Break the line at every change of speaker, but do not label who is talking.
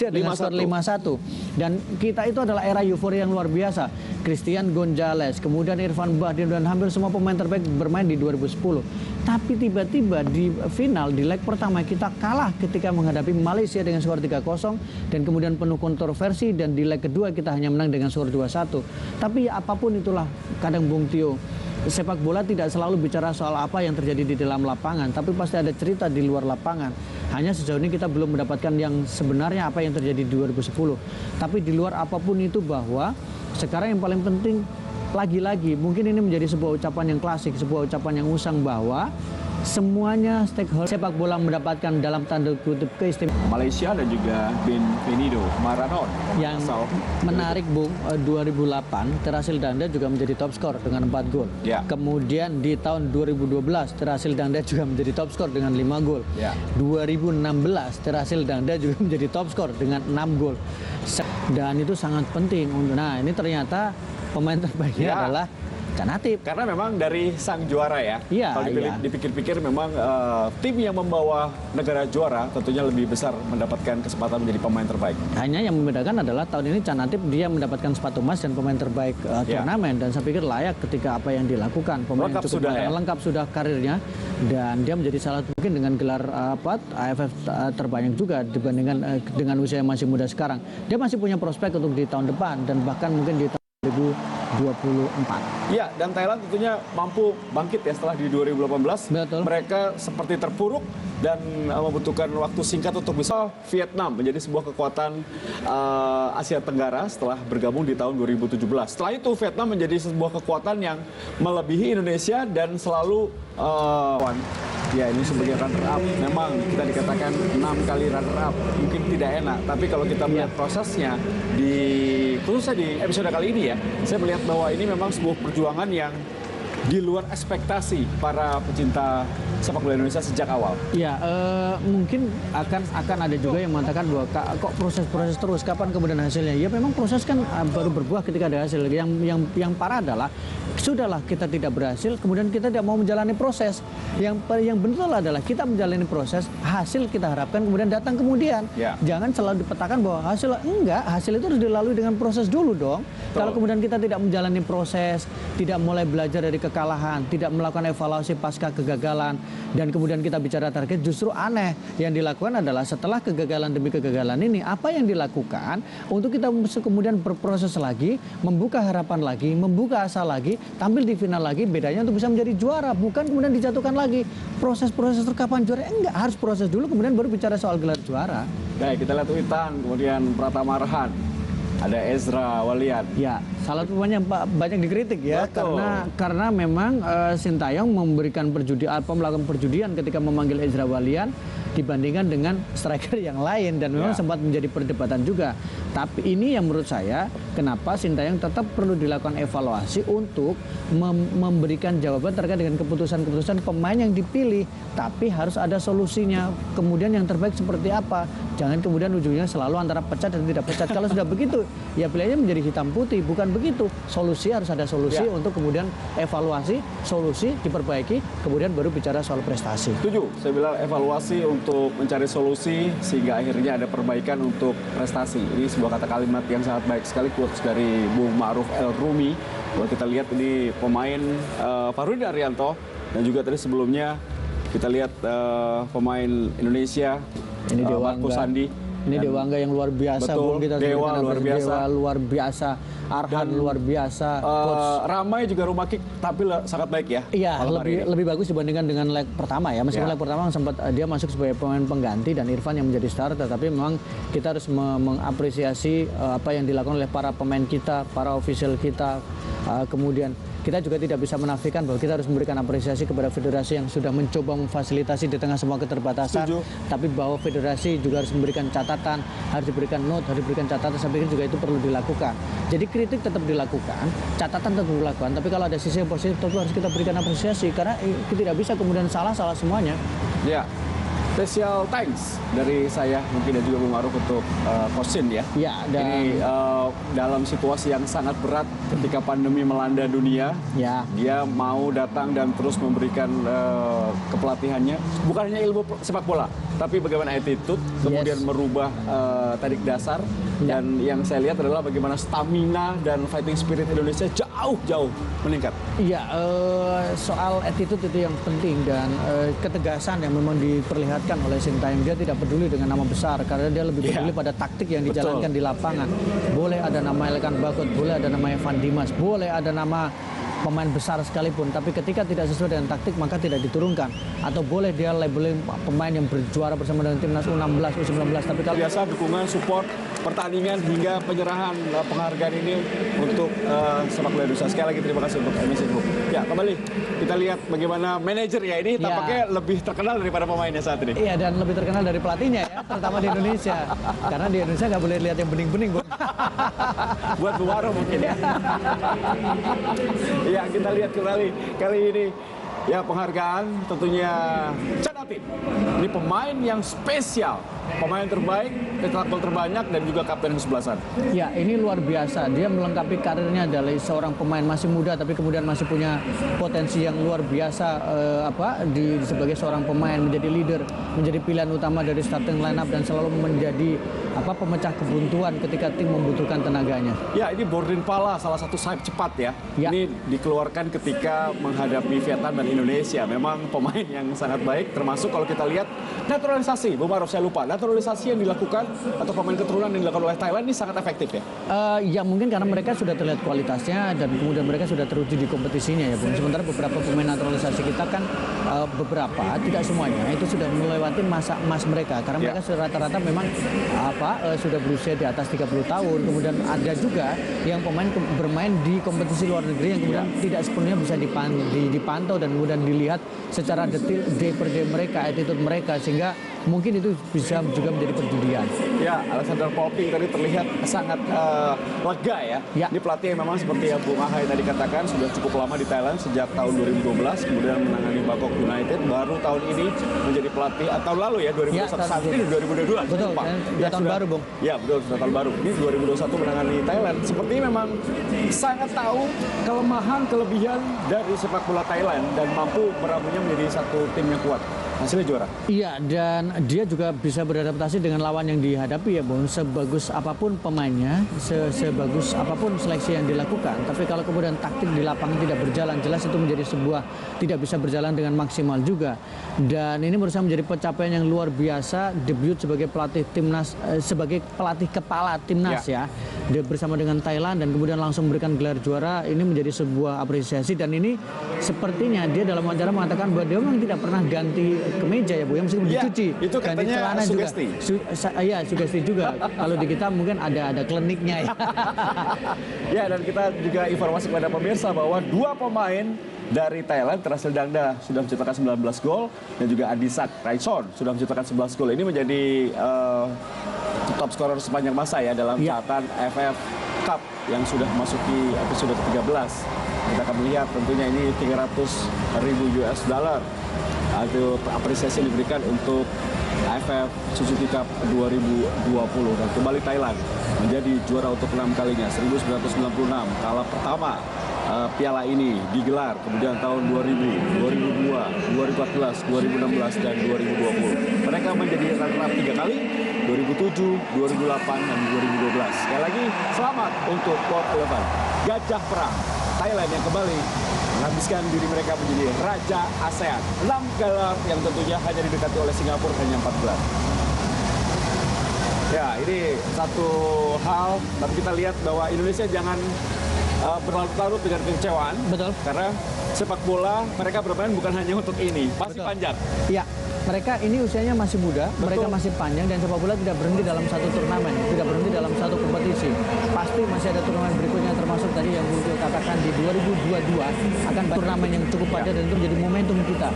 dengan skor 5-1. Dan kita itu adalah era euforia yang luar biasa. Christian Gonzalez, kemudian Irfan Bahdim, dan hampir semua pemain terbaik bermain di 2010. Tapi tiba-tiba di final, di leg pertama kita kalah ketika menghadapi Malaysia dengan skor 3-0. Dan kemudian penuh kontroversi, dan di leg kedua kita hanya menang dengan skor 2-1. Tapi ya apapun itulah, kadang Bung Tio, sepak bola tidak selalu bicara soal apa yang terjadi di dalam lapangan, tapi pasti ada cerita di luar lapangan. Hanya sejauh ini kita belum mendapatkan yang sebenarnya apa yang terjadi di 2010. Tapi di luar apapun itu, bahwa sekarang yang paling penting, lagi-lagi mungkin ini menjadi sebuah ucapan yang klasik, sebuah ucapan yang usang, bahwa semuanya stakeholder sepak bola mendapatkan dalam tanda kutip keistimewaan.
Malaysia dan juga Benvenido Maranon.
Yang menarik, Bung, 2008 Terasil Danda juga menjadi top skor dengan 4 gol.
Ya.
Kemudian di tahun 2012 Terasil Danda juga menjadi top skor dengan 5 gol.
Ya.
2016 Terasil Danda juga menjadi top skor dengan 6 gol. Dan itu sangat penting. Nah, ini ternyata pemain terbaiknya adalah Can Hatip.
Karena memang dari sang juara ya.
Iya,
Kalau dipikir-pikir memang tim yang membawa negara juara tentunya lebih besar mendapatkan kesempatan menjadi pemain terbaik.
Hanya yang membedakan adalah tahun ini Can Hatip dia mendapatkan sepatu emas dan pemain terbaik turnamen, dan saya pikir layak ketika apa yang dilakukan. Pemain
lengkap
cukup
sudah ya?
lengkap sudah karirnya, dan dia menjadi salah mungkin dengan gelar AFF terbanyak juga dibandingkan dengan usia yang masih muda sekarang. Dia masih punya prospek untuk di tahun depan dan bahkan mungkin di tahun 2024.
Ya, dan Thailand tentunya mampu bangkit ya setelah di 2018.
Betul.
Mereka seperti terpuruk dan membutuhkan waktu singkat untuk bisa. Vietnam menjadi sebuah kekuatan Asia Tenggara setelah bergabung di tahun 2017. Setelah itu Vietnam menjadi sebuah kekuatan yang melebihi Indonesia dan selalu ya ini sebagai runner up. Memang kita dikatakan 6 kali runner up mungkin tidak enak, tapi kalau kita melihat prosesnya khususnya di episode kali ini ya, saya melihat bahwa ini memang sebuah perjuangan yang di luar ekspektasi para pecinta sepak bola Indonesia sejak awal.
Ya, mungkin akan ada juga yang mengatakan bahwa kok proses terus, kapan kemudian hasilnya? Ya memang proses kan baru berbuah ketika ada hasil. Yang parah adalah sudahlah kita tidak berhasil, kemudian kita tidak mau menjalani proses. Yang betul adalah kita menjalani proses, hasil kita harapkan kemudian datang kemudian.
Ya.
Jangan selalu dipetakan bahwa hasil itu harus dilalui dengan proses dulu dong.
Betul.
Kalau kemudian kita tidak menjalani proses, tidak mulai belajar dari kekalahan, tidak melakukan evaluasi pasca kegagalan, dan kemudian kita bicara target, justru aneh. Yang dilakukan adalah setelah kegagalan demi kegagalan ini, apa yang dilakukan untuk kita kemudian berproses lagi, membuka harapan lagi, membuka asa lagi, tampil di final lagi, bedanya untuk bisa menjadi juara, bukan kemudian dijatuhkan lagi. Proses-proses terkapan juara, enggak, harus proses dulu, kemudian baru bicara soal gelar juara.
Baik, kita lihat Witan, kemudian Pratama Arhan, ada Ezra Walian.
Ya, salah satu pemain yang banyak dikritik ya.
Betul.
Karena memang Sintayong melakukan perjudian ketika memanggil Ezra Walian dibandingkan dengan striker yang lain, dan memang sempat menjadi perdebatan juga. Tapi ini yang menurut saya kenapa Sintayong tetap perlu dilakukan evaluasi untuk memberikan jawaban terkait dengan keputusan-keputusan pemain yang dipilih, tapi harus ada solusinya. Kemudian yang terbaik seperti apa? Jangan kemudian ujungnya selalu antara pecat dan tidak pecat. Kalau sudah begitu, ya pilihannya menjadi hitam putih. Bukan begitu. Solusi harus ada solusi untuk kemudian evaluasi, solusi diperbaiki, kemudian baru bicara soal prestasi.
Setuju, saya bilang evaluasi untuk mencari solusi sehingga akhirnya ada perbaikan untuk prestasi. Ini sebuah kata kalimat yang sangat baik sekali, quotes dari Bung Ma'ruf El Rumi. Kalau kita lihat ini pemain Farudin Arianto, dan juga tadi sebelumnya kita lihat pemain Indonesia,
ini
Marco Sandi.
Ini Dewangga yang luar biasa.
Betul, Dewa luar biasa.
Arhan luar biasa.
Ramai juga rumah kick tampil sangat baik ya.
Iya, lebih bagus dibandingkan dengan leg pertama ya. Meskipun leg pertama sempat dia masuk sebagai pemain pengganti dan Irfan yang menjadi starter, tapi memang kita harus mengapresiasi apa yang dilakukan oleh para pemain kita, para official kita. Kemudian kita juga tidak bisa menafikan bahwa kita harus memberikan apresiasi kepada federasi yang sudah mencoba memfasilitasi di tengah semua keterbatasan.
Setuju.
Tapi bahwa federasi juga harus memberikan catatan, harus diberikan note, harus diberikan catatan. Saya pikir juga itu perlu dilakukan. Jadi kritik tetap dilakukan, catatan tetap dilakukan. Tapi kalau ada sisi yang positif, tentu harus kita berikan apresiasi, karena tidak bisa kemudian salah semuanya.
Ya. Special thanks dari saya mungkin dan juga Bung Maruf untuk Coach Shin ya.
Ya, dan
Ini dalam situasi yang sangat berat ketika pandemi melanda dunia,
ya,
dia mau datang dan terus memberikan kepelatihannya. Bukan hanya ilmu sepak bola, tapi bagaimana attitude, kemudian merubah teknik dasar.
Ya.
Dan yang saya lihat adalah bagaimana stamina dan fighting spirit Indonesia jauh meningkat.
Iya, soal attitude itu yang penting dan ketegasan yang memang diperlihatkan oleh Sintayong. Dia tidak peduli dengan nama besar karena dia lebih peduli pada taktik yang dijalankan di lapangan. Boleh ada nama Elkan Bagot, boleh ada nama Evan Dimas, boleh ada nama pemain besar sekalipun, tapi ketika tidak sesuai dengan taktik maka tidak diturunkan. Atau boleh dia labeling pemain yang berjuara bersama dengan timnas U16, U19, tapi kalau
Biasa dukungan, support, pertandingan hingga penyerahan penghargaan ini untuk sepak bola Indonesia. Sekali lagi terima kasih untuk MSC Group. Ya, kembali kita lihat bagaimana manajer ya ini tampaknya lebih terkenal daripada pemainnya saat ini.
Iya, dan lebih terkenal dari pelatihnya ya, terutama di Indonesia. Karena di Indonesia nggak boleh lihat yang bening-bening, Bu.
Buat Bung Waro mungkin ya. Ya, kita lihat kembali kali ini. Ya, penghargaan tentunya Canatin. Ini pemain yang spesial, pemain terbaik, cetak gol terbanyak dan juga kapten kesebelasan.
Ya, ini luar biasa. Dia melengkapi karirnya dari seorang pemain masih muda, tapi kemudian masih punya potensi yang luar biasa sebagai seorang pemain, menjadi leader, menjadi pilihan utama dari starting lineup dan selalu menjadi pemecah kebuntuan ketika tim membutuhkan tenaganya.
Ya, ini Bourdin Pala, salah satu sayap cepat ya. Ini dikeluarkan ketika menghadapi Vietnam dan Indonesia. Memang pemain yang sangat baik, termasuk kalau kita lihat naturalisasi. Bung Maruf, saya lupa. Naturalisasi yang dilakukan atau pemain keturunan yang dilakukan oleh Thailand ini sangat efektif ya?
Ya mungkin karena mereka sudah terlihat kualitasnya dan kemudian mereka sudah teruji di kompetisinya ya Bung. Sementara beberapa pemain naturalisasi kita kan beberapa, tidak semuanya, itu sudah melewati masa emas mereka. Karena mereka sudah rata-rata memang sudah berusia di atas 30 tahun. Kemudian ada juga yang pemain bermain di kompetisi luar negeri yang kemudian tidak sepenuhnya bisa dipantau dan kemudian dilihat secara detail day per day mereka, attitude mereka, sehingga mungkin itu bisa juga menjadi perjudian.
Ya, Alexander Popping tadi terlihat sangat lega ya. Ini pelatih yang memang seperti yang Bung Ahai tadi katakan sudah cukup lama di Thailand sejak tahun 2012, kemudian menangani Bangkok United, baru tahun ini menjadi pelatih tahun lalu ya 2021 saat ini 2022.
Betul, tahun baru Bung.
Ya betul, sudah tahun baru. Ini 2021 menangani Thailand. Sepertinya memang sangat tahu kelemahan kelebihan dari sepak bola Thailand dan mampu meramunya menjadi satu tim yang kuat. Hasilnya juara.
Iya, dan dia juga bisa beradaptasi dengan lawan yang dihadapi ya Bung. Sebagus apapun pemainnya, sebagus apapun seleksi yang dilakukan, tapi kalau kemudian taktik di lapangan tidak berjalan, jelas itu menjadi sebuah tidak bisa berjalan dengan maksimal juga. Dan ini menurut saya menjadi pencapaian yang luar biasa, debut sebagai pelatih timnas, sebagai pelatih kepala timnas ya. Dia bersama dengan Thailand dan kemudian langsung memberikan gelar juara, ini menjadi sebuah apresiasi. Dan ini sepertinya dia dalam wawancara mengatakan bahwa dia memang tidak pernah ganti kemeja ya Bu, yang mesti dicuci.
Itu katanya sugesti.
Iya, sugesti juga. Kalau di kita mungkin ada kliniknya ya.
Ya, dan kita juga informasi kepada pemirsa bahwa dua pemain dari Thailand, Terasil Dangda sudah menciptakan 19 gol dan juga Adisak Raison sudah menciptakan 11 gol. Ini menjadi top scorer sepanjang masa ya dalam catatan FF Cup yang sudah memasuki episode ke-13. Kita akan melihat tentunya ini 300.000 US dollar. Itu apresiasi yang diberikan untuk AFF Suzuki Cup 2020 dan kembali Thailand menjadi juara untuk 6 kalinya 1996 kala pertama piala ini digelar, kemudian tahun 2000, 2002, 2014, 2016 dan 2020. Mereka menjadi runner-up 3 kali 2007, 2008 dan 2012. Sekali lagi selamat untuk Top 11 Gajah Perang Thailand yang kembali menghabiskan diri mereka menjadi Raja ASEAN. 6 gelar yang tentunya hanya didekati oleh Singapura hanya 4 gelar. Ya, ini satu hal, tapi kita lihat bahwa Indonesia jangan berlarut-larut dengan kekecewaan.
Betul.
Karena sepak bola mereka bermain bukan hanya untuk ini, masih panjang.
Iya. Mereka ini usianya masih muda, mereka masih panjang dan sepak bola tidak berhenti dalam satu turnamen, tidak berhenti dalam satu kompetisi. Pasti masih ada turnamen berikutnya, termasuk tadi yang Bung katakan di 2022 akan turnamen yang cukup padat dan itu menjadi momentum kita.